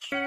Hanggang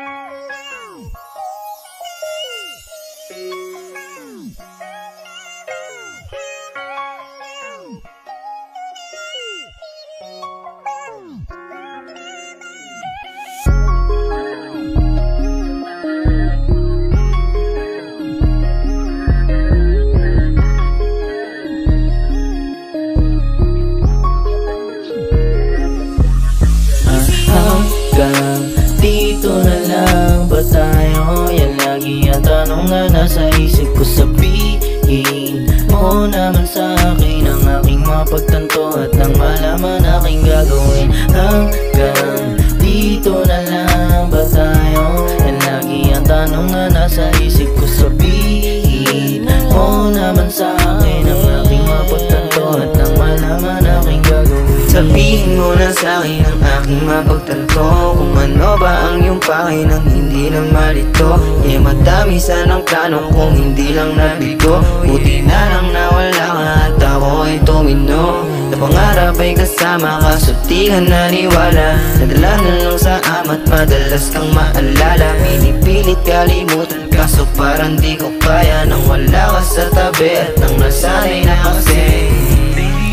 dito na lang ba tayo? Yan lagi ang tanong na nasa isip ko. Sabihin mo naman sa akin ang aking mapagtanto at nang malaman aking gagawin. Hanggang dito na lang ba tayo? Yan lagi ang tanong na nasa isip ko. Sabihin mo naman sa akin ang aking mapagtanto at nang malaman aking gagawin. Sabihin mo na sa'kin ang aking mapagtanto, kung ano ba ang iyong pakin ang hindi na malito. Madami sanang plano kung hindi lang nabigo. Buti na lang nawala ka at ako ay tumino. Na pangarap ay kasama ka, suti ka naniwala. Nadala na lang sa amat, madalas kang maalala. Pinipilit kalimutan kaso parang di ko kaya nang wala ka sa tabi at nang nasanay na kasi.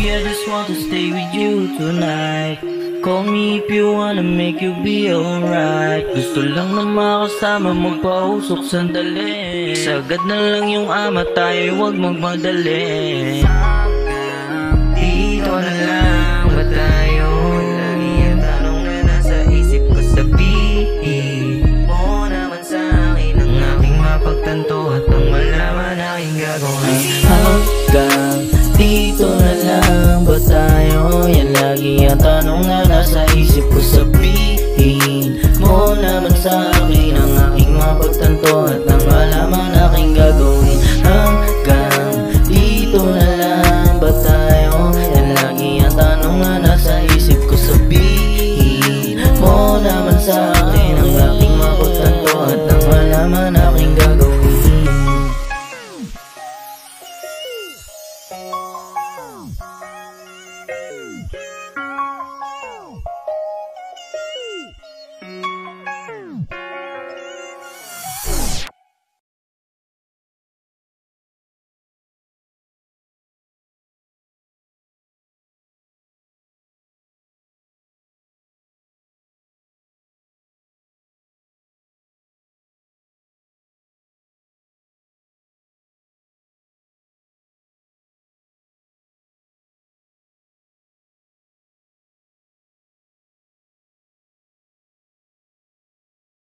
I just want to stay with you tonight. Call me if you wanna, make you be alright. Gusto lang na makasama, magpausok sandali. Sagad na lang yung ama, tayo'y huwag magmadali. Dito na lang ba tayo? Lagi ang tanong na nasa isip ko. Sabihin mo naman sa akin ang aking mapagtanto at ang malaman aking gagawin. Hanggang dito na lang ba tayo? Yan lagi ang tanong na nasa isip ko. Sabihin mo naman sa akin ang aking mapagtanto at